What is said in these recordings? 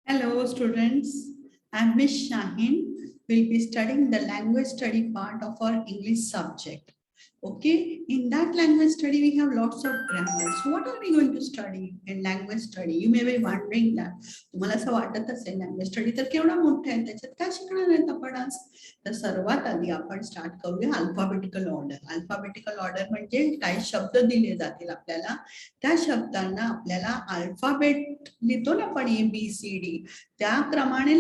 Hello students, I am Miss Shaheen. We'll be studying the language study part of our English subject. Okay, in that language study we have lots of grammar. So what are we going to study in language study? You may be wondering that. तुम्हाला असं वाटत असेल language study तर केवढा मोठा आहे, त्याच्यात काय शिकणार आहेत आपण आज? तर सर्वात आधी आपण स्टार्ट करूया अल्फाबेटिकल ऑर्डर. अल्फाबेटिकल ऑर्डर म्हणजे काही शब्द दिले जातील आपल्याला, त्या शब्दांना आपल्याला अल्फाबेट लिहितो ना आपण ABCD त्या क्रमाने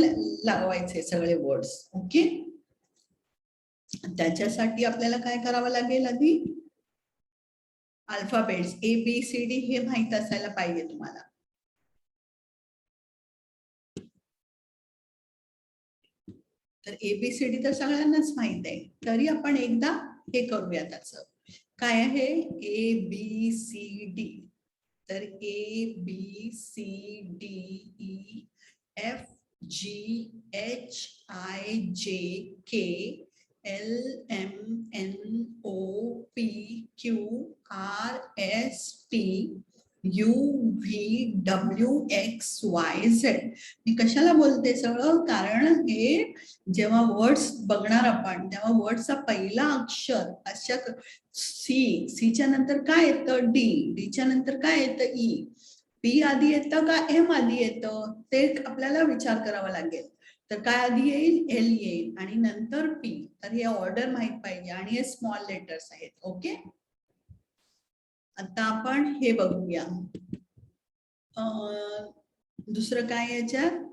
लावायचे सगळे वर्ड्स. ओके, त्याच्यासाठी आपल्याला काय करावं लागेल? आधी अल्फाबेट्स ABCD हे माहित असायला पाहिजे तुम्हाला. तर ABCD तर सगळ्यांनाच माहित आहे, तरी आपण एकदा हे करूया. त्याचं काय आहे? ABCD. तर ABCDEFGHIJKLMNOPQRSTUVWXYZ. मी कशाला बोलते सगळं? कारण हे जेव्हा वर्ड्स बघणार आपण तेव्हा वर्डचा पहिला अक्षर अशा सीच्या नंतर काय येतं? डीच्या नंतर काय येतं? ई. पी आधी येतं का एम आधी येतं ते आपल्याला विचार करावा लागेल. तर काय आधी येईल? एल येईल आणि नंतर पी. तर हे ऑर्डर माहित पाहिजे आणि हे स्मॉल लेटर्स आहेत. ओके, आता आपण हे बघूया. दुसरं काय याच्यात?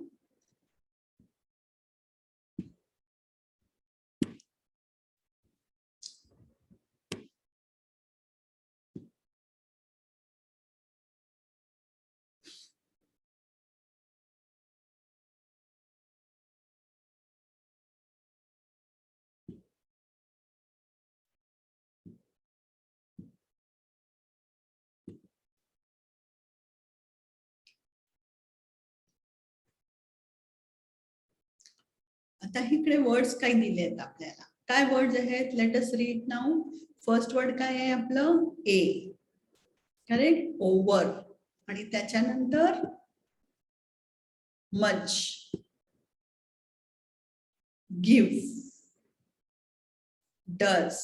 आता इकडे वर्ड्स काय दिले आहेत आपल्याला? काय वर्ड्स आहेत? Let us read now. First word काय आहे आपलं? ए. करेक्ट. ओव्हर. आणि त्याच्यानंतर much, give, does,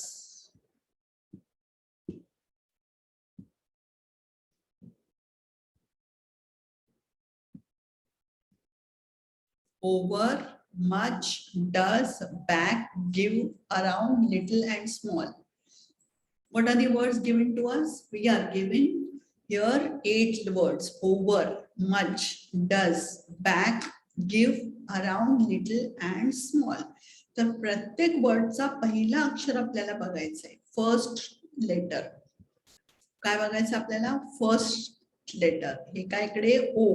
over, much, does, back, give, around, little and small. What are the words given to us? We are given here 8 words: over, much, does, back, give, around, little and small. तर प्रत्येक वर्डचा पहिला अक्षर आपल्याला बघायचं आहे. First letter काय बघायचं आपल्याला? First letter. हे काय इकडे? O.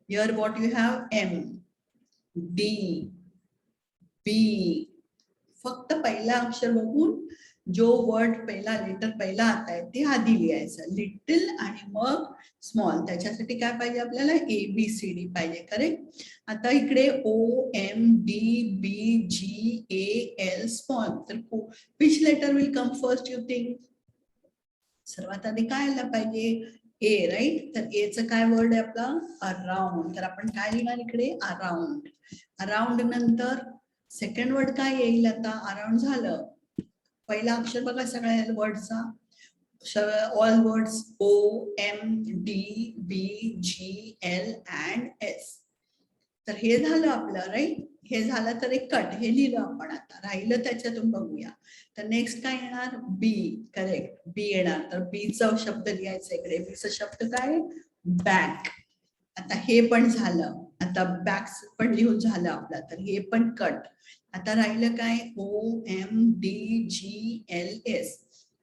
Here what you have? M, D, B. फक्त पहिला अक्षर बघून जो वर्ड पहिला लेटर पहिला आता आहे ते आधी लिहायचं. लिटिल आणि मग स्मॉल. त्याच्यासाठी काय पाहिजे आपल्याला? ABCD पाहिजे. करेक्ट. आता इकडे OMDBGAL स्मॉल. तर which letter will come first you think? सर्वात आधी काय आला पाहिजे? ए. राईट. तर एचं काय वर्ड आहे आपला? अराउंड. तर आपण काय लिहिणार इकडे? अराउंड. अराउंड नंतर सेकंड वर्ड काय येईल? आता अराउंड झालं. पहिला अक्षर बघा सगळ्या वर्डचा. All words OMDBGL and S. तर हे झालं आपलं. राईट. हे झालं तर एक कट. हे लिहिलं आपण. आता राहिलं त्याच्यातून बघूया. तर नेक्स्ट काय येणार? बी. करेक्ट. बी येणार. तर बीचा शब्द लिहायचा इकडे. बीचा शब्द काय? बॅक. आता हे पण झालं. आता बॅक पण लिहून झालं आपलं. तर हे पण कट. आता राहिलं काय? OMDGLS.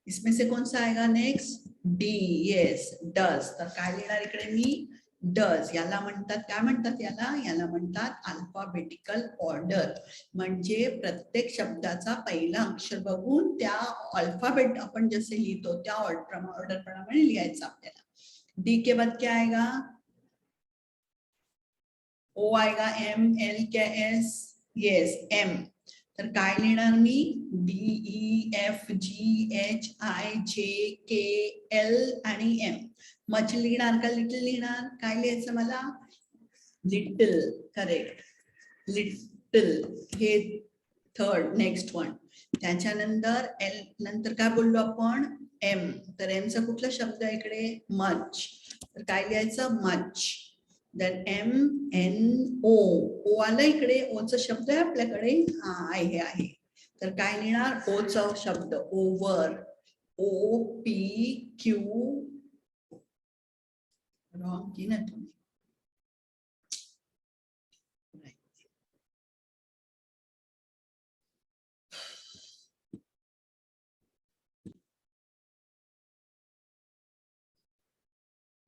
इसमें से कौन सा आएगा नेक्स्ट? डी. Yes, does. तर काय लिहिणार इकडे मी? डज. याला म्हणतात काय म्हणतात? याला म्हणतात अल्फाबेटिकल ऑर्डर. म्हणजे प्रत्येक शब्दाचा पहिला अक्षर बघून त्या अल्फाबेट आपण जसे लिहितो त्या ऑर्डर प्रमाणे लिहायचं आपल्याला. डी के बाद क्या आएगा? ओ आएगा. एम, एल, क्या एस? Yes, M. तर काय लिहिणार मी? DEFGHIJKL आणि एम. मच लिहिणार का लिटिल लिहिणार? काय लिहायचं मला? लिटिल, करेक्ट, लिटिल हे थर्ड, नेक्स्ट वन. त्याच्यानंतर एल नंतर काय बोललो आपण, एम. तर एमचा कुठला शब्द आहे इकडे, मच. तर काय लिहायचं, much. Then M N O, O आला इकडे, ओचा शब्द आहे आपल्याकडे, हा आहे आहे. तर काय लिहिणार, ओचा शब्द over, O P Q, wrong की ना तुम्ही.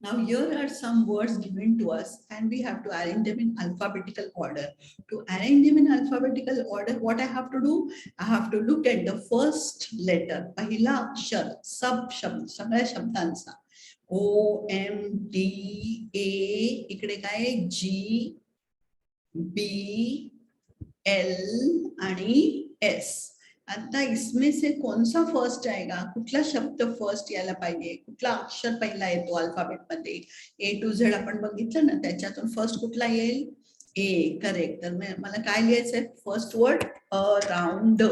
Now here are some words given to us and we have to arrange them in alphabetical order. To arrange them in alphabetical order, what I have to do? I have to look at the first letter. पहिला अक्षर, सब शब्द, सगळ्या शब्दांचा. O, M, D, A, इकडे काय G, B, L आणि S. आता इसमें से कौन सा फर्स्ट आएगा, कुठला शब्द फर्स्ट यायला पाहिजे, कुठला अक्षर पहिला येतो अल्फाबेट मध्ये. A to Z आपण बघितलं ना, त्याच्यातून फर्स्ट कुठला येईल, A, करेक्ट. तर मला काय लिहायचंय, फर्स्ट वर्ड अराउंड.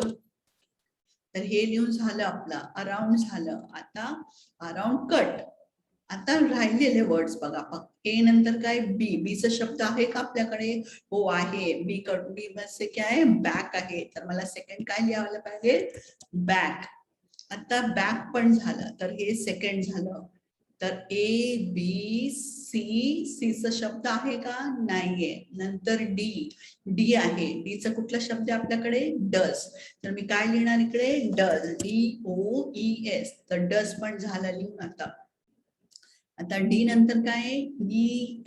तर हे लिहून झालं आपलं, अराउंड झालं. आता अराउंड कट. आता राहिलेले वर्ड्स बघा, ए नंतर काय, बी. बीचा शब्द आहे का आपल्याकडे, हो आहे. बी कडून बी मध्ये काय आहे, बॅक आहे. तर मला सेकंड काय लिहायला पाहिजे, बॅक. आता बॅक पण झालं, तर हे सेकंड झालं. तर ए बी सी, सीचा शब्द आहे का, नाहीये. नंतर डी, डी आहे. डीचा कुठला शब्द आहे आपल्याकडे, डस. तर मी काय लिहिणार इकडे, डस, DOES. तर डस पण झालं लिहून. आता डी नंतर काय,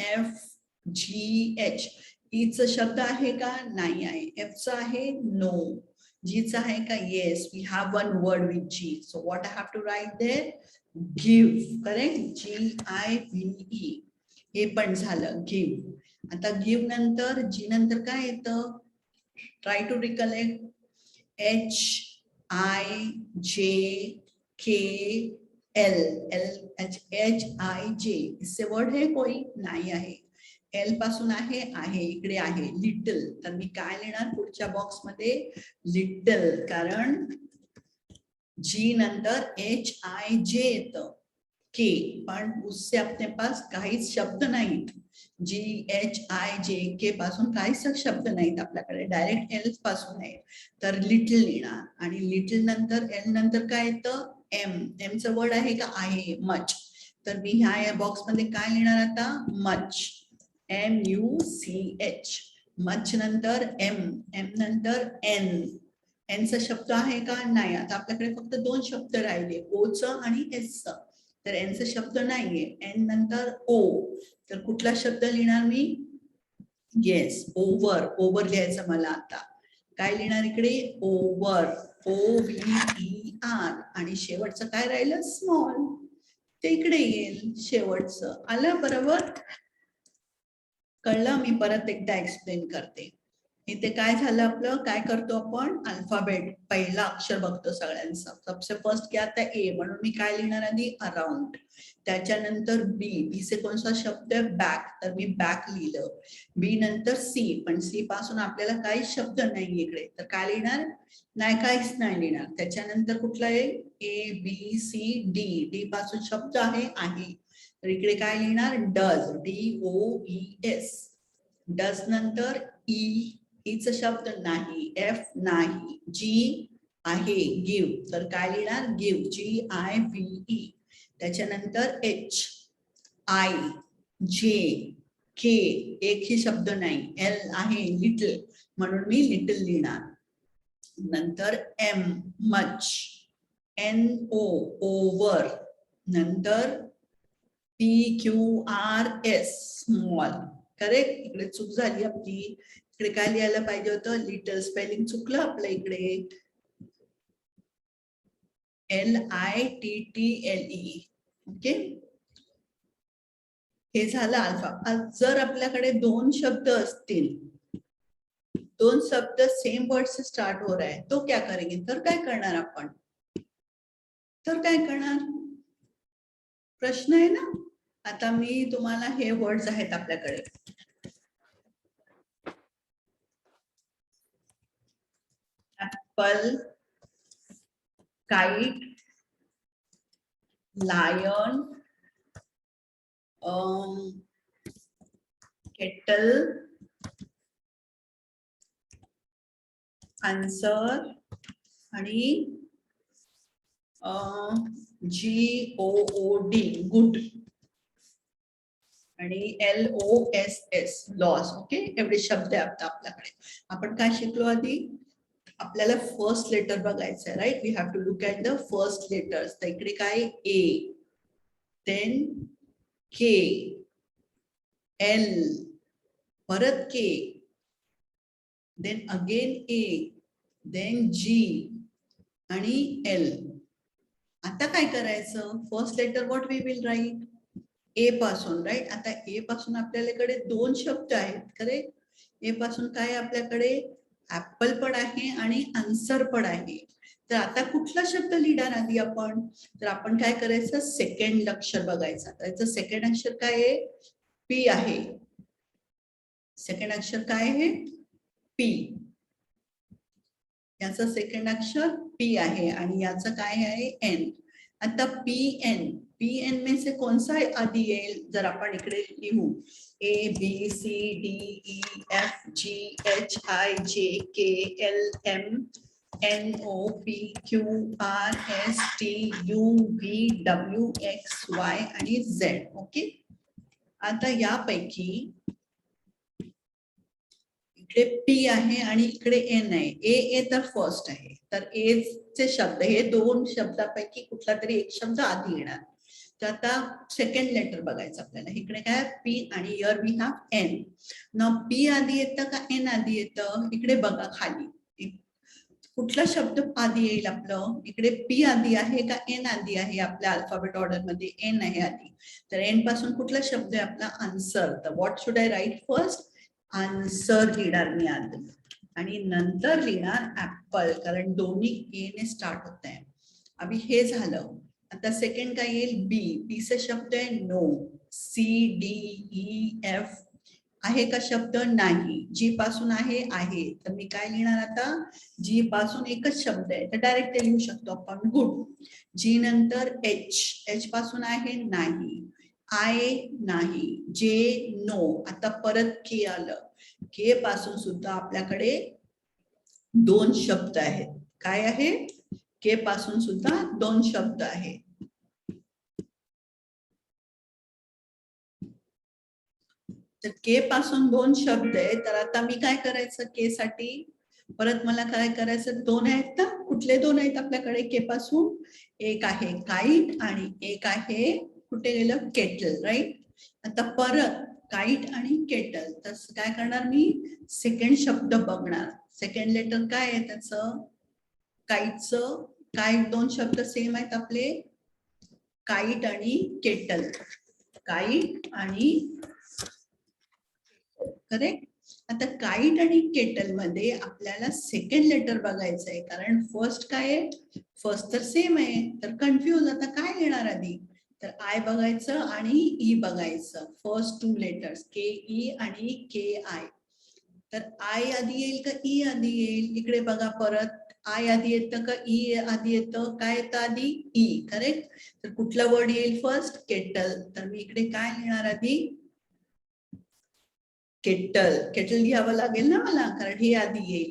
EFGH. ईचा शब्द आहे का, नाही आहे. एफचा आहे, नो. जीचा आहे का, yes. We have one word with G. So what I have to write there, give, correct, GIVE. हे पण झालं, गिव्ह. आता गिव्ह नंतर जी नंतर काय येतं, try to recollect, HIJK L, LHIJ. इससे वर्ड है कोई, नाही आहे. एल पासून आहे, इकडे आहे, लिटल. तर मी काय लिहिणार पुढच्या बॉक्स मध्ये, लिटल. कारण जी नंतर HIJ येतं, के, पण उससे अपने पास काहीच शब्द नाहीत. GHIJK पासून काहीच शब्द नाहीत आपल्याकडे, डायरेक्ट एल पासून आहे. तर लिटल लिहिणार. आणि लिटल नंतर एल नंतर काय येतं, एम. एमचं वर्ड आहे का, आहे, मच. तर मी ह्या बॉक्स मध्ये काय लिहिणार आता, मच, MUCH. मच नंतर एम, एम नंतर एन. एनचा शब्द आहे का, नाही. आता आपल्याकडे फक्त दोन शब्द राहिले, ओचं आणि एसचं. तर एनचा शब्द नाहीये. एन नंतर ओ. तर कुठला शब्द लिहिणार मी, येस, ओव्हर. ओव्हर लिहायचं मला. आता काय लिहिणार इकडे, ओव्हर, OVER. आणि शेवटचं काय राहिलं, स्मॉल. ते इकडे येईल शेवटचं. आलं बरोबर, कळलं. मी परत एकदा एक्सप्लेन करते. इथे काय झालं आपलं, काय करतो आपण, अल्फाबेट पहिला अक्षर बघतो सगळ्यांचा. सबसे फर्स्ट क्या आता ए, म्हणून मी काय लिहिणार आधी, अराउंड. त्याच्यानंतर बी, बी से कोणता शब्द आहे, बॅक. तर मी बॅक लिहिलं. बी नंतर सी, पण सी पासून आपल्याला काही शब्द नाही इकडे. तर काय लिहिणार, नाही, काहीच नाही लिहिणार. त्याच्यानंतर कुठला आहे, ABCD. डी पासून शब्द आहे, तर इकडे काय लिहिणार, डज, DOES. डज नंतर ई, ईचा शब्द नाही, एफ नाही, जी आहे, गिव्ह. तर काय लिहिणार, गिव्ह, GIVE. त्याच्यानंतर H, I, J, K, एकही शब्द नाही. L आहे, लिटल, म्हणून मी लिटल लिहिणार. नंतर M, मच, NO, ओव्हर. नंतर PQRS, स्मॉल. करेक्ट. इकडे चूक झाली आपली. इकडे काय लिहायला पाहिजे होतं, लिटल. स्पेलिंग चुकलं आपलं इकडे, LITTLE. ओके, हे झालं अल्फा. जर आपल्याकडे दोन शब्द असतील, दोन शब्द सेम वर्ड से स्टार्ट हो रहा है, तो क्या करेंगे, तर काय करणार आपण, तर काय करणार, प्रश्न आहे ना. आता मी तुम्हाला हे वर्ड्स आहेत आपल्याकडे, apple, kite, lion, kettle, answer आणि GOOD गुड आणि LOSS लॉस. ओके, एवढे शब्द आहे आता आपल्याकडे. आपण काय शिकलो आधी? आपल्याला फर्स्ट लेटर बघायचं आहे, right? We have to look at the first letters. तर इकडे काय? A, देन K, L, परत K, then again A, then G आणि L. आता काय करायचं? First letter what we will write? A पासून, राईट? आता ए पासून आपल्याकडे दोन शब्द आहेत, करेक्ट? ए पासून काय आपल्याकडे? ऍपल पण आहे आणि आन्सर पण आहे. तर आता कुठला शब्द लिहिणार आधी आपण? तर आपण काय करायचं? सेकंड अक्षर बघायचं. त्याचं सेकंड अक्षर काय आहे? पी आहे. सेकंड अक्षर काय आहे? पी. याचं सेकंड अक्षर पी आहे आणि याचं काय आहे? एन. आता PN, PN में से कौन सा आधी येईल? जर आपण इकडे लिहू ABCDEFGHIJKLMNOPQRSTUVWXY आणि Z. ओके, आता यापैकी इकडे P आहे आणि इकडे N आहे. ए तर फर्स्ट आहे, तर ए चे शब्द, हे दोन शब्दापैकी कुठला तरी एक शब्द आधी येणार. तर आता सेकंड लेटर बघायचं आपल्याला. इकडे काय? P आणि हिअर वी हॅव N. न P आधी येतं का N आधी येतं? इकडे बघा खाली, कुठला शब्द आधी येईल आपलं? इकडे P आधी आहे का N आधी आहे? आपल्या अल्फाबेट ऑर्डर मध्ये N आहे आधी. तर N पासून कुठला शब्द आहे आपला? आन्सर. तर what should I write first? Answer लिहिणार मी आधी आणि नंतर लिहिणार ऍपल, कारण दोन्ही ए ने स्टार्ट होत आहे. अभी हे झालं. आता सेकंड काय येईल? बी. बी चा शब्द आहे नो. CDEF आहे का शब्द? नाही. जी पासून आहे? आहे. तर मी काय लिहिणार आता? जी पासून एकच शब्द आहे, तर डायरेक्ट ते लिहू शकतो आपण, गुड. जी नंतर H पासून आहे? नाही. आय नाही. जे नो. आता परत के आलं. के पासून सुद्धा आपल्याकडे दोन शब्द आहेत. काय आहे? के पासून सुद्धा दोन शब्द आहेत. तर के पासून दोन शब्द आहेत. तर आता मी काय करायचं? के साठी परत मला काय करायचं? दोन आहेत ना? कुठले दोन आहेत आपल्याकडे के पासून? एक आहे काईट आणि एक आहे, कुठे गेलं? Kettle, right? आता परत काईट आणि केटल. तर काय करणार मी? सेकंड शब्द बघणार. सेकंड लेटर काय आहे त्याचं? काईटचं. काय दोन शब्द सेम आहेत आपले? काईट आणि केटल. काईट आणि करेक्ट. आता काईट आणि केटल मध्ये आपल्याला सेकंड लेटर बघायचं आहे, कारण फर्स्ट काय आहे? फर्स्ट तर सेम आहे, तर कन्फ्युज. आता काय घेणार आधी? तर आय बघायचं आणि ई बघायचं. फर्स्ट टू लेटर्स KE आणि KI. तर आय आधी येईल का ई आधी येईल? इकडे बघा परत, आय आधी येतं का ई आधी येतं? काय येतं आधी? E, correct. तर कुठला वर्ड येईल फर्स्ट? केटल. तर मी इकडे काय लिहिणार आधी? केटल. केटल घ्यावं लागेल ना मला, कारण हे आधी येईल.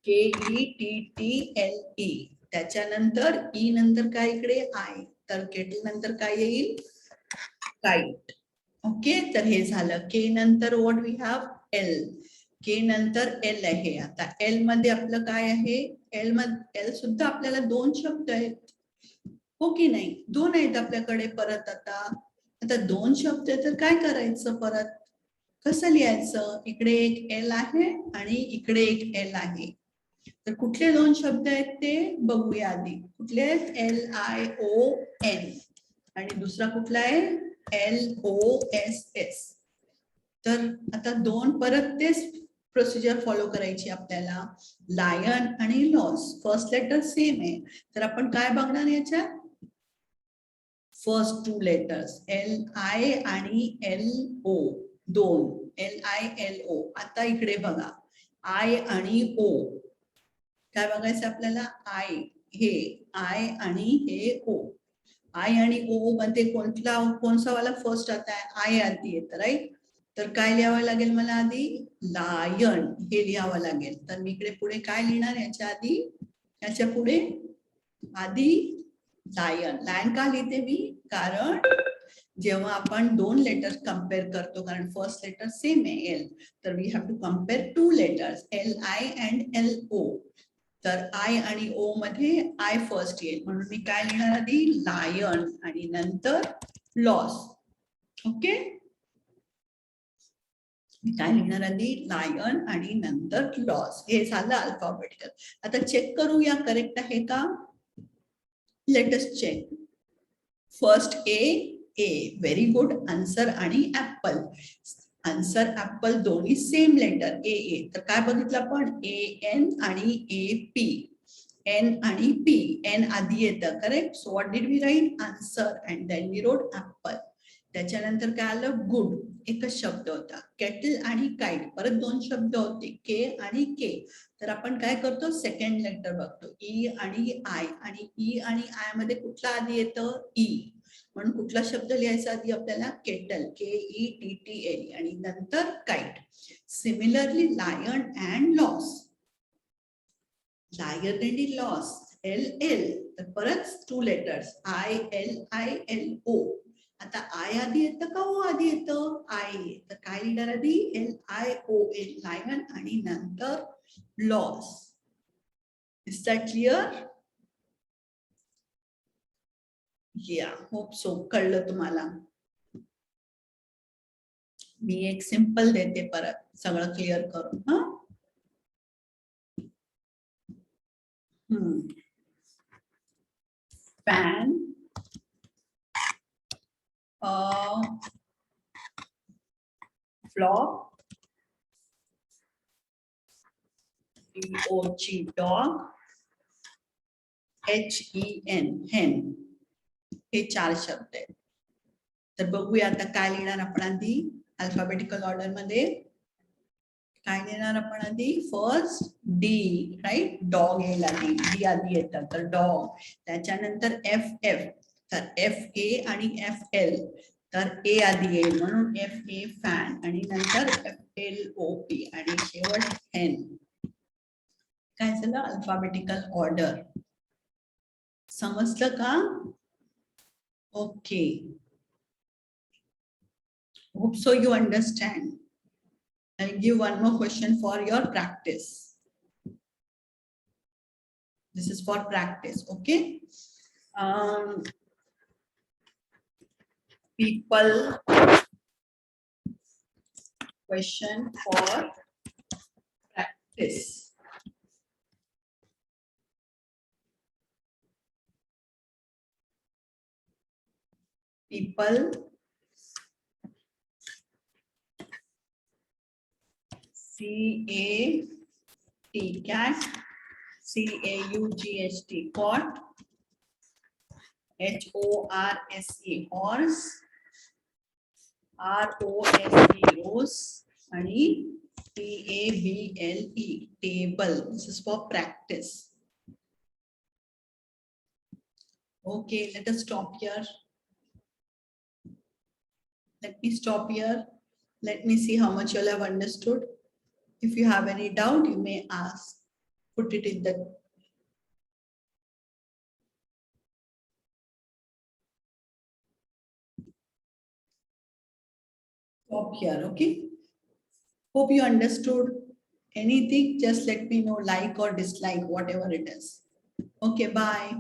KETTLE. त्याच्यानंतर ई नंतर काय इकडे? आय. तर केटल नंतर काय येईल? काईट. ओके, तर हे झालं. के नंतर व्हॉट वी हॅव? एल. के नंतर एल आहे. आता एल मध्ये आपलं काय आहे? एल सुद्धा आपल्याला दोन शब्द आहेत, हो की नाही? दोन आहेत आपल्याकडे परत. आता दोन शब्द तर काय करायचं? परत कसं लिहायचं? इकडे एक एल आहे आणि इकडे एक एल आहे. तर कुठले दोन शब्द आहेत ते बघूया आधी. कुठले आहेत? LION आणि दुसरा कुठला आहे? LOSS. तर आता दोन परत तेच प्रोसिजर फॉलो करायची आपल्याला. लायन आणि लॉस. फर्स्ट लेटर सेम आहे, तर आपण काय बघणार याच्यात? फर्स्ट टू लेटर्स LI आणि LO. दोन LILO. आता इकडे बघा, आय आणि ओ. काय बघायचं आपल्याला? आय आणि हे ओ. आय आणि ओ मध्ये कोणता वाला फर्स्ट आता है? आय आधी येतं, राईट? तर काय लिहावं लागेल मला आधी? लायन हे लिहावं लागेल. तर मी इकडे पुढे काय लिहिणार याच्या आधी? याच्या पुढे आधी लायन. लायन का लिहिते मी? कारण जेव्हा आपण दोन लेटर्स कम्पेअर करतो, कारण फर्स्ट लेटर सेम आहे एल, तर we have to compare two letters L I and L O. तर आय आणि ओ मध्ये आय फर्स्ट येईल, म्हणून मी काय लिहिणार आधी? लायन आणि नंतर लॉस. ओके, काय लिहिणार आधी? लायन आणि नंतर लॉस. हे झालं अल्फाबेटिकल. आता चेक करूया करेक्ट आहे का? Let us check. First A very good answer. आणि ऍपल, आन्सर ऍपल दोन्ही सेम लेटर ए. तर काय बघितलं आपण? ए एन आणि ए पी. एन आणि पी. एन आधी येतं, correct? So what did we write? Answer and then we wrote apple. त्याच्यानंतर काय आलं? गुड, एकच शब्द होता. केटल आणि काईट, परत दोन शब्द होते, के आणि के. तर आपण काय करतो? सेकंड लेटर बघतो, ई आणि आय. आणि ई आणि आय मध्ये कुठला आधी येतं? ई. म्हणून कुठला शब्द लिहायचा आधी आपल्याला? केटल, KETTL, आणि नंतर kite. Similarly lion and loss. Lion आणि लॉस, LL. तर परत टू लेटर्स, ILILO. आता आय आधी येतं का ओ आधी येतं? आय. तर काय लिहिणार आधी? LION, लायन आणि नंतर लॉस. Is that clear? या, होप सो. कळलं तुम्हाला? मी एक सिंपल देते परत सगळं क्लिअर करून. Fan, flock, DOG dog, HEN hen. हे 4 शब्द आहेत. तर बघूया आता काय लिहिणार आपण आधी अल्फाबेटिकल ऑर्डर मध्ये. काय लिहिणार आपण आधी? First D, right? डॉग येईल आधी, डी आधी येतं, तर डॉग. त्याच्यानंतर FF, तर FA आणि FL, तर ए आधी येईल, म्हणून FA फॅन. आणि नंतर FLOP आणि शेवट हेन. काय झालं? Alphabetical order. समजलं का? Okay, hope so you understand. I'll give one more question for your practice. This is for practice, okay? People, question for practice. People, CAT, cat, CAUGHT, cot, HORSE, horse, ROSE, rose, आणि TABLE, table. This is for practice. Okay, let us stop here. Let me stop here. Let me see how much you all have understood. If you have any doubt, you may ask. Put it in the top here, okay? Hope you understood. Anything, just let me know, like or dislike, whatever it is. Okay, bye.